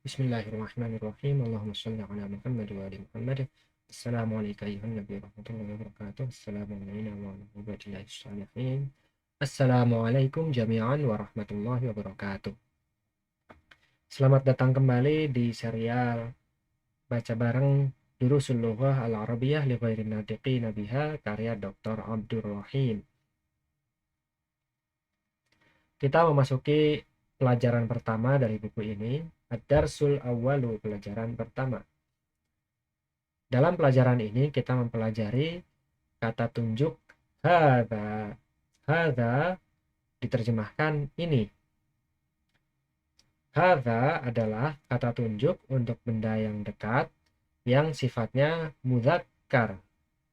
Bismillahirrahmanirrahim. Allahumma shalli ala Muhammad wa ali Muhammad. Assalamualaikum warahmatullahi wabarakatuh. Assalamualaikum warahmatullahi wabarakatuh. Assalamualaikum jami'an warahmatullahi wabarakatuh. Selamat datang kembali di serial Baca Bareng Durusul Lughah Al-Arabiyah li Ghairin Natiqina Biha karya Dr. Abdur Rahim. Kita memasuki pelajaran pertama dari buku ini, Ad-Darsul Awwalu, pelajaran pertama. Dalam pelajaran ini kita mempelajari kata tunjuk hadza. Hadza diterjemahkan ini. Hadza adalah kata tunjuk untuk benda yang dekat yang sifatnya mudzakkar,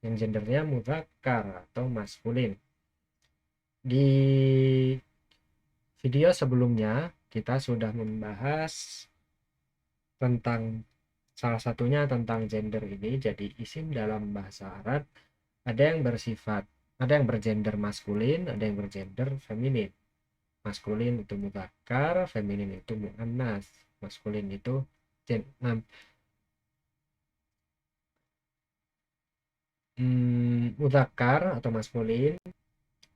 yang gendernya mudzakkar atau maskulin. Di video sebelumnya kita sudah membahas tentang salah satunya tentang gender ini. Jadi isim dalam bahasa Arab ada yang bergender maskulin, ada yang bergender feminin. Maskulin itu mudzakkar, feminin itu muannas. Maskulin itu mudzakkar atau maskulin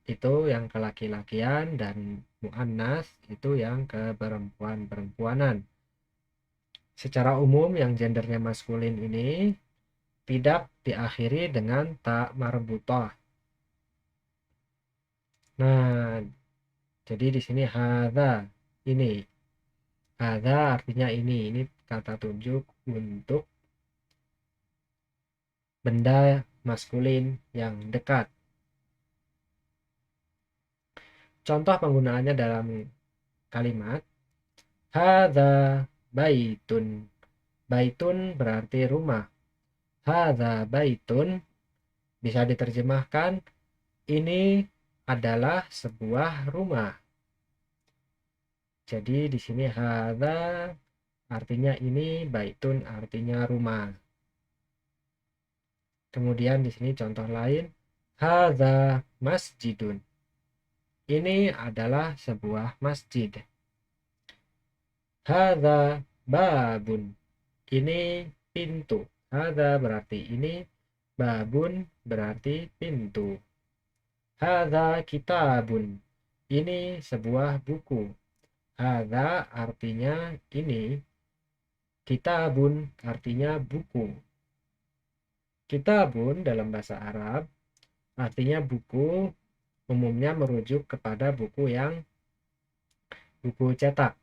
itu yang kelaki-lakian, dan muannas itu yang ke perempuan-perempuanan. Secara umum yang gendernya maskulin ini tidak diakhiri dengan ta marbutah. Nah, jadi di sini hadza, ini. Hadza artinya ini kata tunjuk untuk benda maskulin yang dekat. Contoh penggunaannya dalam kalimat hadza baitun. Baitun berarti rumah. Hadza baitun bisa diterjemahkan ini adalah sebuah rumah. Jadi di sini hadza artinya ini, baitun artinya rumah. Kemudian di sini contoh lain, hadza masjidun. Ini adalah sebuah masjid. Hadza babun. Ini pintu. Hadza berarti ini, babun berarti pintu. Hadza kitabun. Ini sebuah buku. Hadza artinya ini, kitabun artinya buku. Kitabun dalam bahasa Arab artinya buku, umumnya merujuk kepada buku cetak,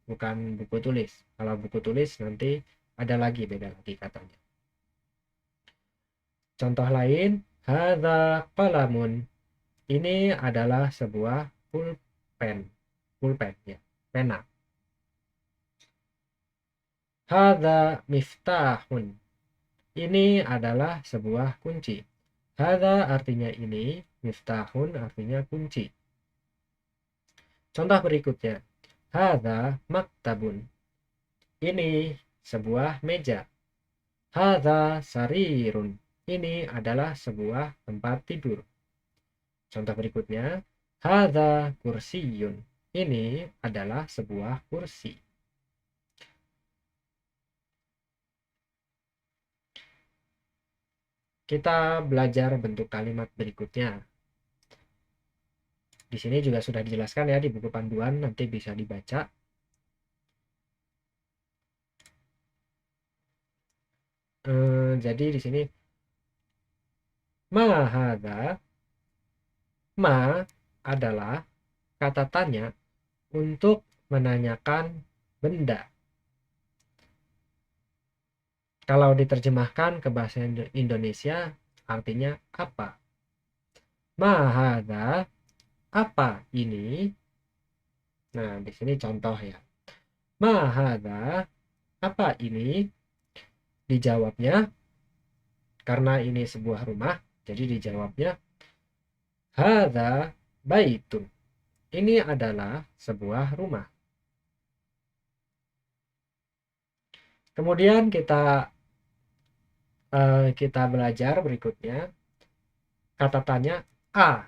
bukan buku tulis. Kalau buku tulis nanti ada lagi, beda lagi katanya. Contoh lain, hadza qalamun. Ini adalah sebuah pulpen ya, pena. Hadza miftahun. Ini adalah sebuah kunci. Hadza artinya ini, miftahun artinya kunci. Contoh berikutnya, hadza maktabun. Ini sebuah meja. Hadza sarirun. Ini adalah sebuah tempat tidur. Contoh berikutnya, hadza kursiyun. Ini adalah sebuah kursi. Kita belajar bentuk kalimat berikutnya. Di sini juga sudah dijelaskan ya di buku panduan, nanti bisa dibaca. Jadi di sini ma hadza, ma adalah kata tanya untuk menanyakan benda. Kalau diterjemahkan ke bahasa Indonesia artinya apa? Ma hadza, apa ini? Nah, di sini contoh ya. Ma hadza, apa ini? Dijawabnya, karena ini sebuah rumah, jadi dijawabnya hadza baitun. Ini adalah sebuah rumah. Kemudian kita belajar berikutnya kata tanya a.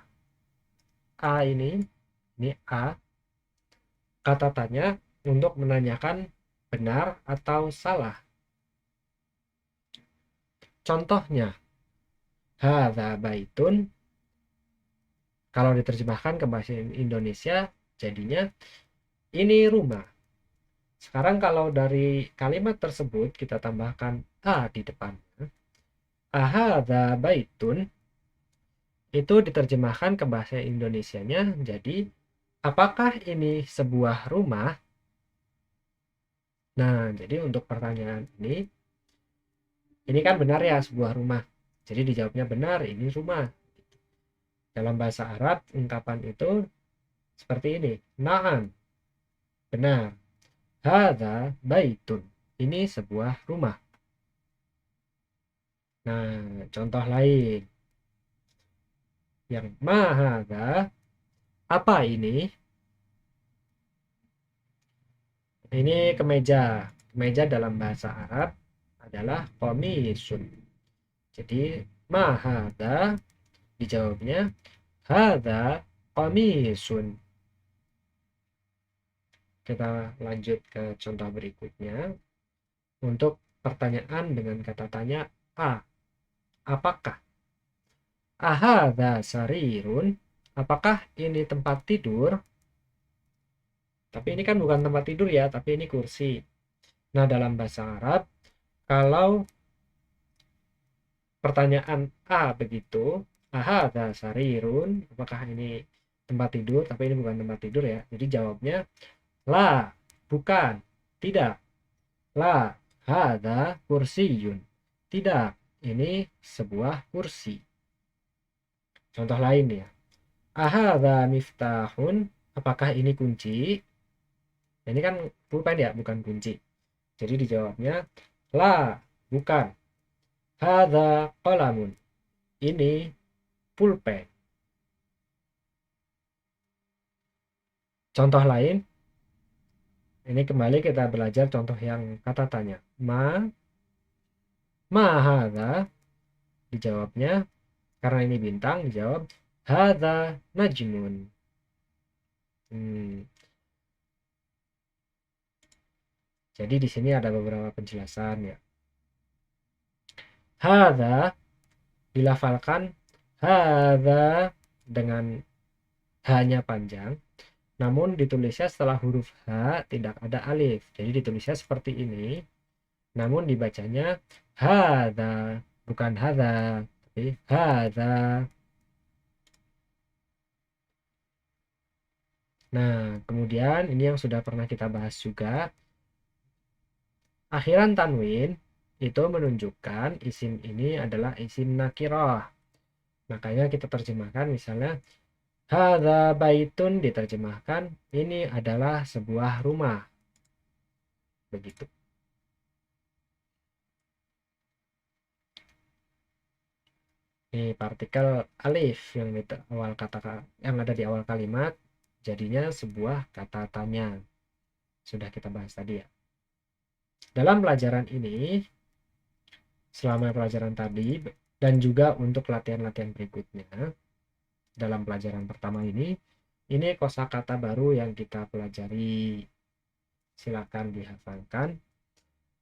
A ini A, kata tanya untuk menanyakan benar atau salah. Contohnya, hadza baitun, kalau diterjemahkan ke bahasa Indonesia jadinya ini rumah. Sekarang kalau dari kalimat tersebut kita tambahkan a di depannya, ahadza baitun, itu diterjemahkan ke bahasa Indonesianya jadi apakah ini sebuah rumah? Nah, jadi untuk pertanyaan ini kan benar ya sebuah rumah. Jadi dijawabnya benar, ini rumah. Dalam bahasa Arab, ungkapan itu seperti ini. Na'am, benar. Hadza baitun, ini sebuah rumah. Nah, contoh lain. Yang mahadza, apa ini? Ini kemeja. Kemeja dalam bahasa Arab adalah komisun. Jadi, mahadza dijawabnya hadza komisun. Kita lanjut ke contoh berikutnya. Untuk pertanyaan dengan kata tanya A. Apakah? Ahadza sarirun. Apakah ini tempat tidur? Tapi ini kan bukan tempat tidur ya, tapi ini kursi. Nah, dalam bahasa Arab, kalau pertanyaan A begitu, ahadza sarirun, apakah ini tempat tidur? Tapi ini bukan tempat tidur ya. Jadi jawabnya la, bukan, tidak. La, hadza kursiyun. Tidak, ini sebuah kursi. Contoh lain ya. Ahadza miftahun. Apakah ini kunci? Ini kan pulpen ya, bukan kunci. Jadi dijawabnya la, bukan. Hadza qalamun. Ini pulpen. Contoh lain, ini kembali kita belajar contoh yang kata tanya. Ma hadza, dijawabnya karena ini bintang dijawab hadza najmun. Jadi di sini ada beberapa penjelasan ya. Hadza dilafalkan hadza dengan h-nya panjang, namun ditulisnya setelah huruf H tidak ada alif. Jadi ditulisnya seperti ini, namun dibacanya hadza, bukan hadza, tapi hadza. Nah, kemudian ini yang sudah pernah kita bahas juga. Akhiran tanwin itu menunjukkan isim ini adalah isim nakirah. Makanya kita terjemahkan misalnya hadza baitun diterjemahkan ini adalah sebuah rumah. Begitu. Ini partikel alif yang di awal kata yang ada di awal kalimat jadinya sebuah kata tanya. Sudah kita bahas tadi ya. Dalam pelajaran ini, selama pelajaran tadi dan juga untuk latihan-latihan berikutnya, dalam pelajaran pertama ini kosakata baru yang kita pelajari. Silakan dihafalkan.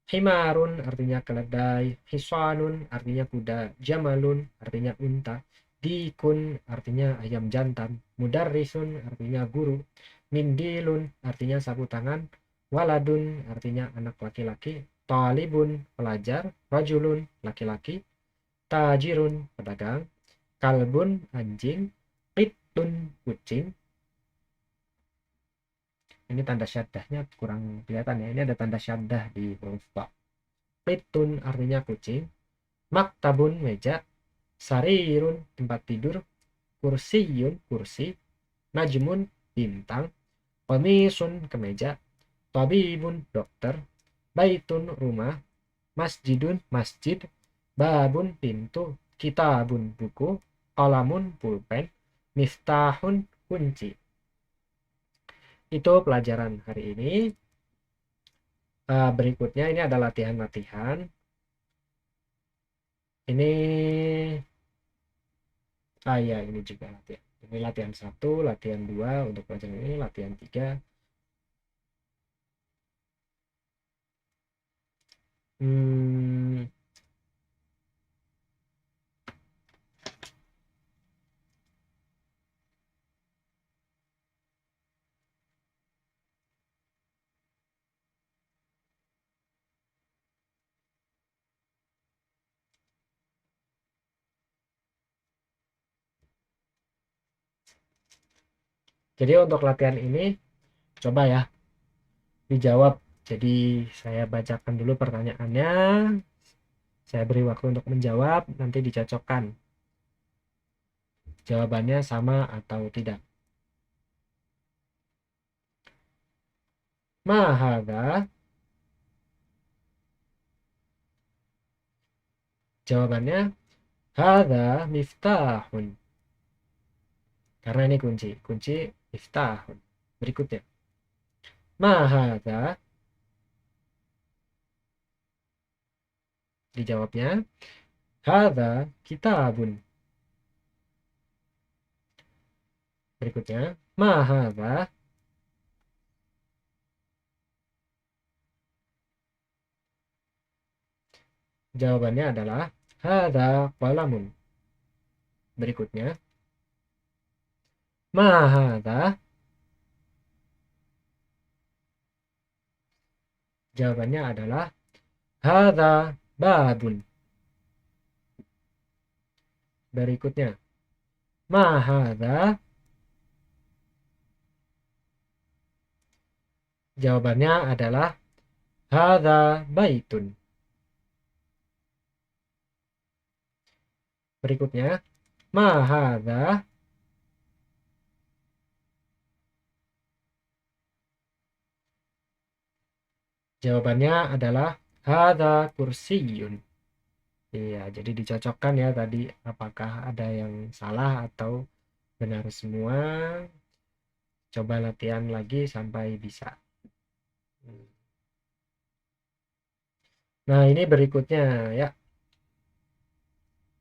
Himarun artinya keledai, hisanun artinya kuda, jamalun artinya unta, dikun artinya ayam jantan, mudarrisun artinya guru, mindilun artinya sapu tangan, waladun artinya anak laki-laki, talibun pelajar, rajulun laki-laki, tajirun pedagang, kalbun anjing, qittun kucing. Ini tanda syaddahnya kurang kelihatan ya. Ini ada tanda syaddah di huruf ba. Qittun artinya kucing, maktabun meja, sarirun tempat tidur, kursiyun kursi, najmun bintang, qamisun kemeja, tabibun dokter, baitun rumah, masjidun masjid, babun pintu, kitabun buku, qalamun pulpen, miftahun kunci. Itu pelajaran hari ini. Berikutnya ini ada latihan-latihan. Ini ya ini juga latihan. Ini latihan 1, latihan 2 untuk pelajaran ini, latihan 3. Hmm, jadi untuk latihan ini coba ya dijawab. Jadi saya bacakan dulu pertanyaannya, saya beri waktu untuk menjawab, nanti dicocokkan jawabannya sama atau tidak. Mahada, jawabannya hadza miftahun. Karena ini kunci miftahun. Berikutnya, mahada, dijawabnya hadza kitabun. Berikutnya, mahada, jawabannya adalah hadza qalamun. Berikutnya, mahada, jawabannya adalah hadza babun. Berikutnya, mahada, jawabannya adalah hadza baitun. Berikutnya, mahada, jawabannya adalah hadza kursiyun. Iya, jadi dicocokkan ya tadi apakah ada yang salah atau benar semua. Coba latihan lagi sampai bisa. Nah, ini berikutnya ya.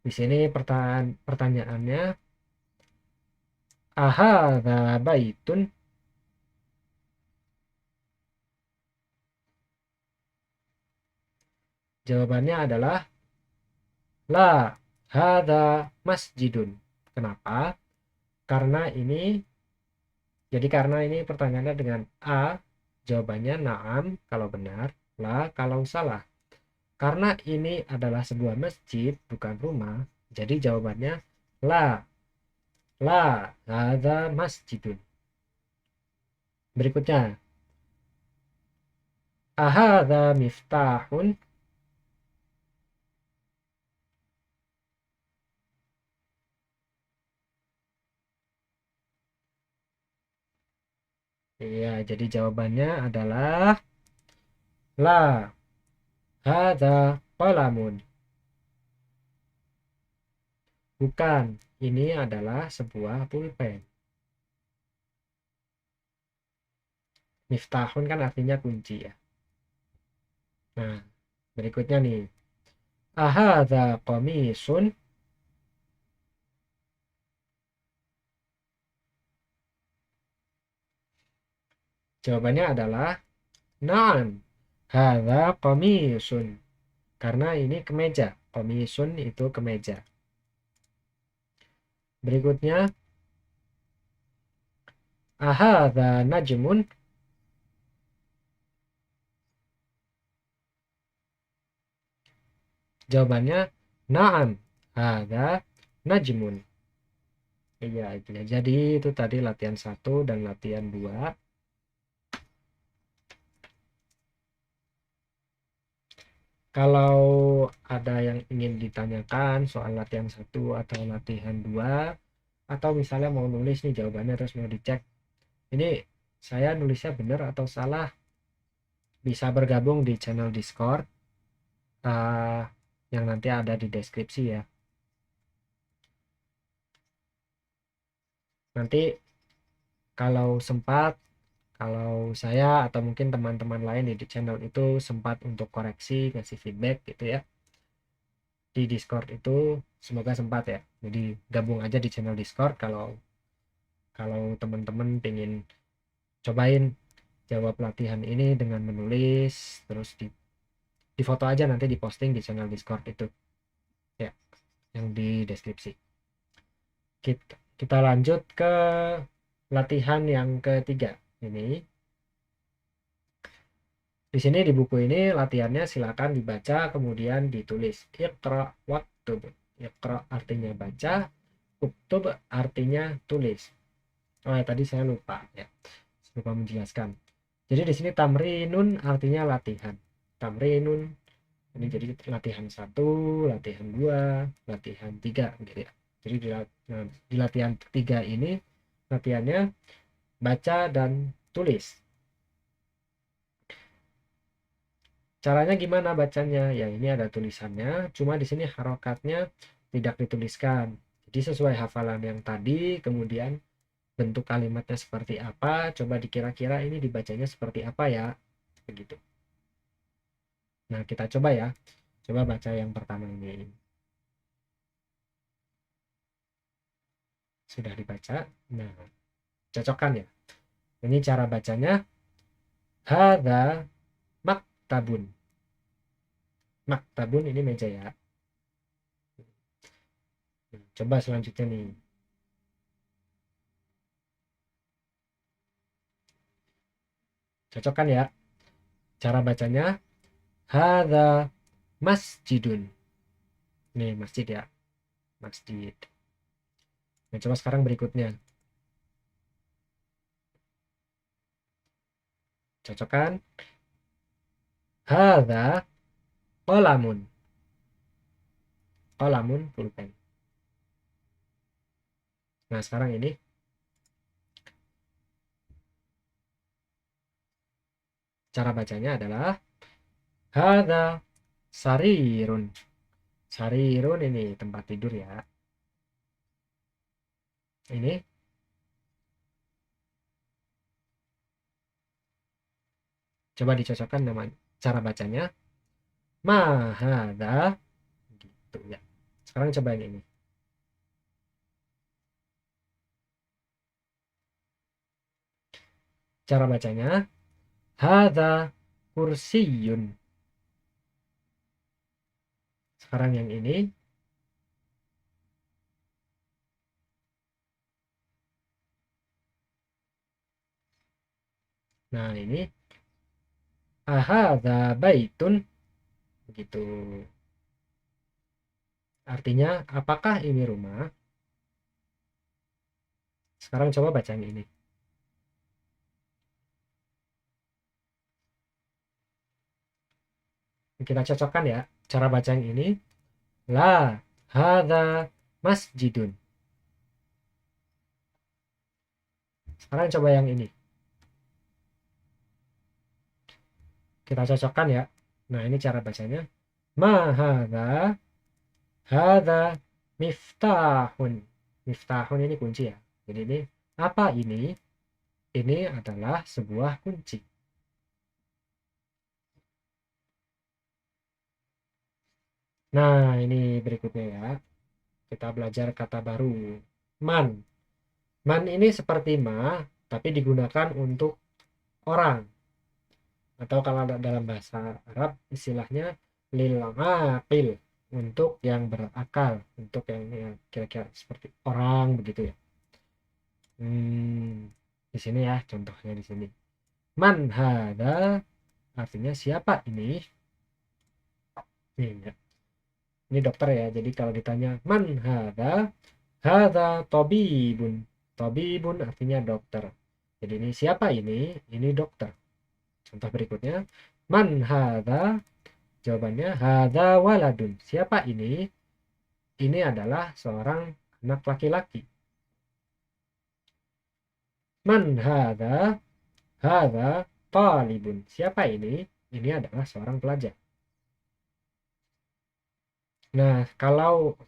Di sini pertanyaannya, ahadza baitun? Jawabannya adalah la, hadza masjidun. Kenapa? Karena ini karena ini pertanyaannya dengan A, jawabannya na'am kalau benar, la kalau salah. Karena ini adalah sebuah masjid, bukan rumah, jadi jawabannya la, hadza masjidun. Berikutnya, ahadza miftahun? Iya, jadi jawabannya adalah la, hadza qalamun. Bukan, ini adalah sebuah pulpen. Miftahun kan artinya kunci ya. Nah, berikutnya nih. Ahadza qamisun? Jawabannya adalah na'am, hadza qamisun. Karena ini kemeja. Qamisun itu kemeja. Berikutnya, ahadza najmun? Jawabannya na'am, hadza najmun. Iya, itu ya. Jadi itu tadi latihan 1 dan latihan 2. Kalau ada yang ingin ditanyakan soal latihan 1 atau latihan 2, atau misalnya mau nulis nih jawabannya terus mau dicek, ini saya nulisnya benar atau salah, bisa bergabung di channel Discord uh, yang nanti ada di deskripsi ya. Nanti kalau sempat, kalau saya atau mungkin teman-teman lain di channel itu sempat untuk koreksi, ngasih feedback gitu ya di Discord itu, semoga sempat ya. Jadi gabung aja di channel Discord kalau kalau teman-teman pengen cobain jawab latihan ini dengan menulis terus di foto aja, nanti diposting di channel Discord itu ya, yang di deskripsi. Kita lanjut ke latihan yang ketiga. Ini di sini di buku ini latihannya silakan dibaca kemudian ditulis. Iqra waktub. Iqra artinya baca, uktub artinya tulis. Oh ya, tadi saya lupa ya, lupa menjelaskan. Jadi di sini tamrinun artinya latihan. Tamrinun ini jadi latihan 1, latihan 2, latihan 3 gitu ya. Jadi di latihan 3 ini latihannya baca dan tulis. Caranya gimana bacanya? Ya ini ada tulisannya, cuma di sini harokatnya tidak dituliskan. Jadi sesuai hafalan yang tadi, kemudian bentuk kalimatnya seperti apa, coba dikira-kira ini dibacanya seperti apa ya, begitu. Nah, kita coba ya. Coba baca yang pertama ini. Sudah dibaca. Nah, cocokkan ya. Ini cara bacanya. Hadza maktabun. Maktabun ini meja ya. Nah, coba selanjutnya nih. Cocokkan ya. Cara bacanya. Hadza masjidun. Nih, masjid ya. Masjid. Nah, coba sekarang berikutnya. Cocokkan. Hadza qalamun. Qalamun pulpen. Nah, sekarang ini. Cara bacanya adalah hadza sarirun. Sarirun ini tempat tidur ya. Ini coba dicocokkan nama cara bacanya. Mahada gitu ya. Sekarang coba yang ini. Cara bacanya hadza kursiyun. Sekarang yang ini. Nah, ini ahadza baitun begitu. Artinya apakah ini rumah? Sekarang coba baca yang ini. Kita cocokkan ya. Cara baca yang ini. La hadza masjidun. Sekarang coba yang ini. Kita cocokkan ya. Nah, ini cara bacanya. Ma hadza miftahun. Miftahun ini kunci ya. Jadi ini apa ini? Ini adalah sebuah kunci. Nah, ini berikutnya ya. Kita belajar kata baru. Man. Man ini seperti ma, tapi digunakan untuk orang. Atau kalau dalam bahasa Arab istilahnya lil aqil, untuk yang berakal, untuk yang kira-kira seperti orang begitu ya. Di sini ya contohnya di sini. Man hada artinya siapa ini? Nih, ya. Ini dokter ya. Jadi kalau ditanya man hada tabibun. Tabibun artinya dokter. Jadi ini siapa ini? Ini dokter. Contoh berikutnya, man hada? Jawabannya hada waladun. Siapa ini? Ini adalah seorang anak laki-laki. Man hada? Hada talibun. Siapa ini? Ini adalah seorang pelajar. Nah, kalau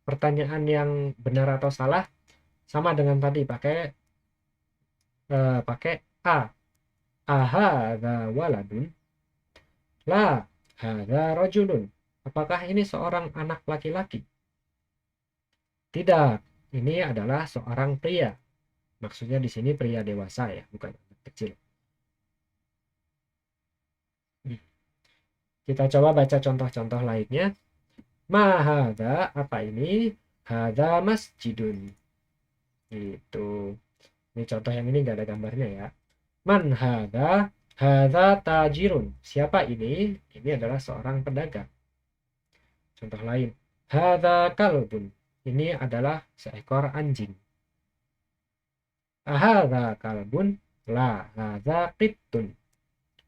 pertanyaan yang benar atau salah sama dengan tadi, pakai a. Ahadza waladun? La, hadza rajulun. Apakah ini seorang anak laki-laki? Tidak, ini adalah seorang pria. Maksudnya di sini pria dewasa ya, bukan anak kecil. Kita coba baca contoh-contoh lainnya. Ma hadza, apa ini? Hadza masjidun. Gitu. Ini contoh yang ini nggak ada gambarnya ya. Man hadza? Hadza tajirun. Siapa ini? Ini adalah seorang pedagang. Contoh lain. Hadza kalbun. Ini adalah seekor anjing. Ahadza kalbun? La, hadza qittun.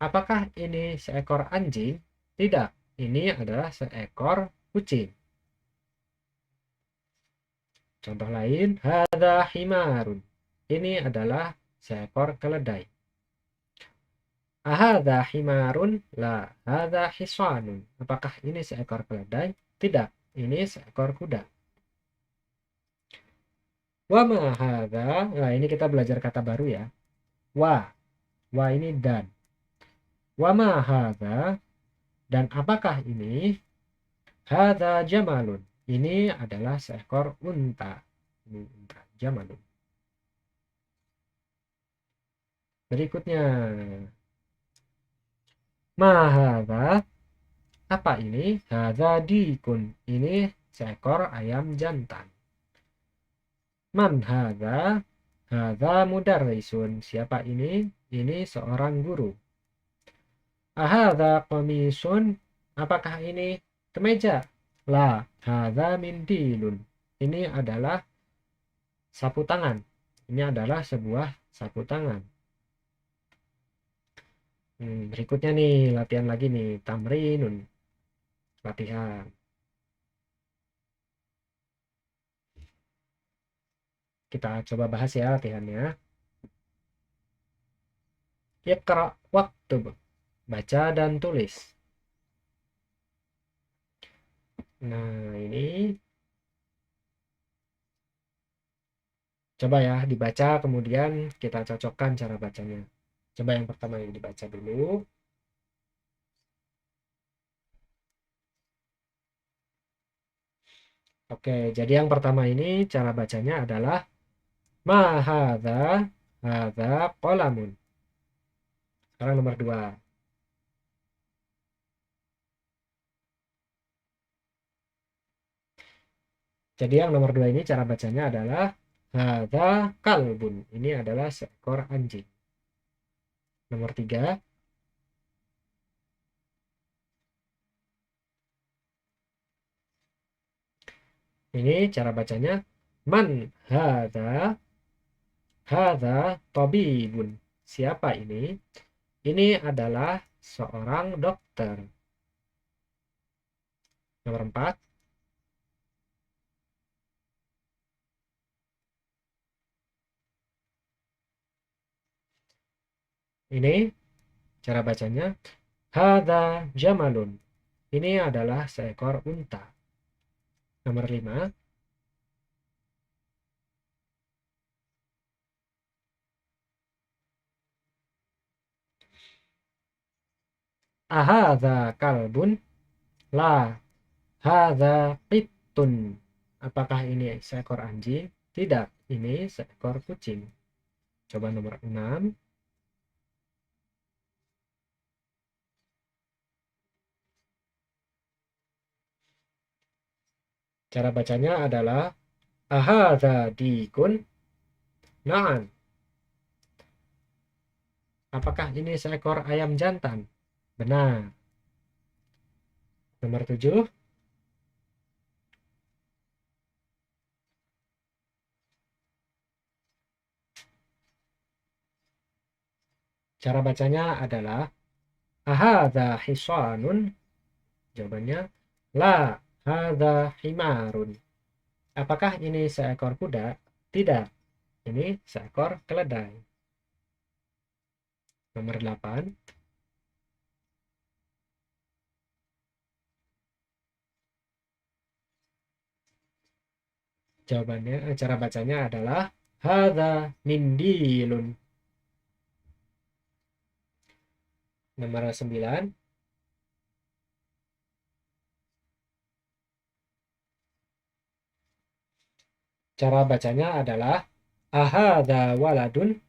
Apakah ini seekor anjing? Tidak, ini adalah seekor kucing. Contoh lain, hadza himarun. Ini adalah seekor keledai. Ahadza himarun? La, hadza hisanun. Apakah ini seekor keledai? Tidak, ini seekor kuda. Wa ma hadza? Nah, ini kita belajar kata baru ya. Wa ini dan. Wa ma hadza? Dan apakah ini? Hadza jamalun. Ini adalah seekor unta. Ini unta, jamalun. Berikutnya. Ma hadza? Apa ini? Hadza dikun. Ini seekor ayam jantan. Man hadza? Hadza mudarrisun. Siapa ini? Ini seorang guru. Ahadza qamisun? Apakah ini kemeja? La, hadza mindilun. Ini adalah sapu tangan. Ini adalah sebuah sapu tangan. Berikutnya nih, latihan lagi nih, tamrinun. Latihan. Kita coba bahas ya latihannya. Iqra waktub. Baca dan tulis. Nah, ini coba ya dibaca, kemudian kita cocokkan cara bacanya. Coba yang pertama ini dibaca dulu. Oke, jadi yang pertama ini cara bacanya adalah ma hadza, hadza qalamun. Sekarang nomor 2. Jadi yang nomor 2 ini cara bacanya adalah hadza kalbun. Ini adalah seekor anjing. Nomor 3. Ini cara bacanya man hadza, hadza tabibun. Siapa ini? Ini adalah seorang dokter. Nomor 4. Ini cara bacanya hadza jamalun. Ini adalah seekor unta. Nomor 5. Ahadza kalbun? La, hadza qittun. Apakah ini seekor anjing? Tidak, ini seekor kucing. Coba nomor 6. Cara bacanya adalah ahadza dikun? Na'am. Apakah ini seekor ayam jantan? Benar. Nomor 7. Cara bacanya adalah ahadza hisanun? Jawabannya la, hadza himarun. Apakah ini seekor kuda? Tidak, ini seekor keledai. Nomor 8. Jawabannya, cara bacanya adalah hadza mindilun. Nomor 9. Cara bacanya adalah ahadza waladun?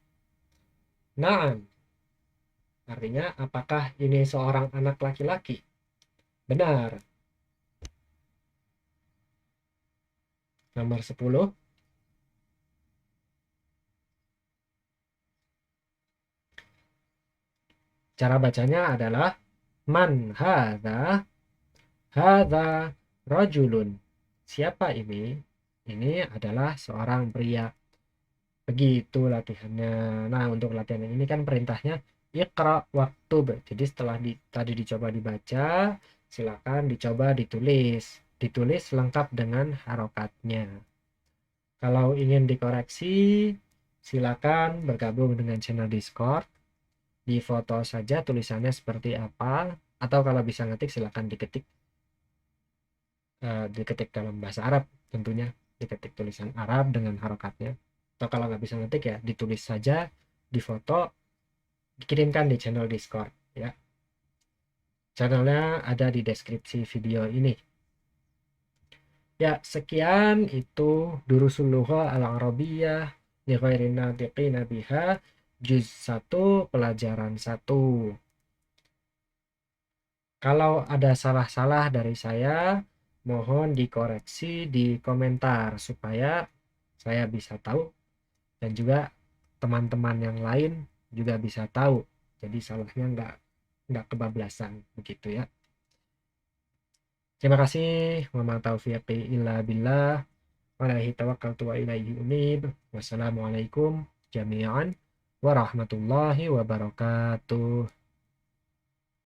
Na'am. Artinya apakah ini seorang anak laki-laki? Benar. Nomor 10. Cara bacanya adalah man hadza, hadza rajulun. Siapa ini? Ini adalah seorang pria. Begitu latihannya. Nah, untuk latihan ini kan perintahnya Iqra waktub. Jadi setelah tadi dicoba dibaca, silakan dicoba ditulis. Ditulis lengkap dengan harokatnya. Kalau ingin dikoreksi, silakan bergabung dengan channel Discord. Di foto saja tulisannya seperti apa, atau kalau bisa ngetik silakan diketik dalam bahasa Arab tentunya, diketik tulisan Arab dengan harokatnya. Atau kalau nggak bisa ngetik ya ditulis saja di foto, dikirimkan di channel Discord ya. Channelnya ada di deskripsi video ini. Ya, sekian itu Durusul Lugha Al-Arabiyyah li ghairin natiqina biha juz 1 pelajaran 1. Kalau ada salah-salah dari saya, mohon dikoreksi di komentar supaya saya bisa tahu dan juga teman-teman yang lain juga bisa tahu. Jadi salahnya nggak kebablasan begitu ya. Terima kasih. Wa ma taufiqi illa billah. Walaihi tawakkaltu wa ilaihi unib. Wassalamualaikum jami'an warahmatullahi wabarakatuh.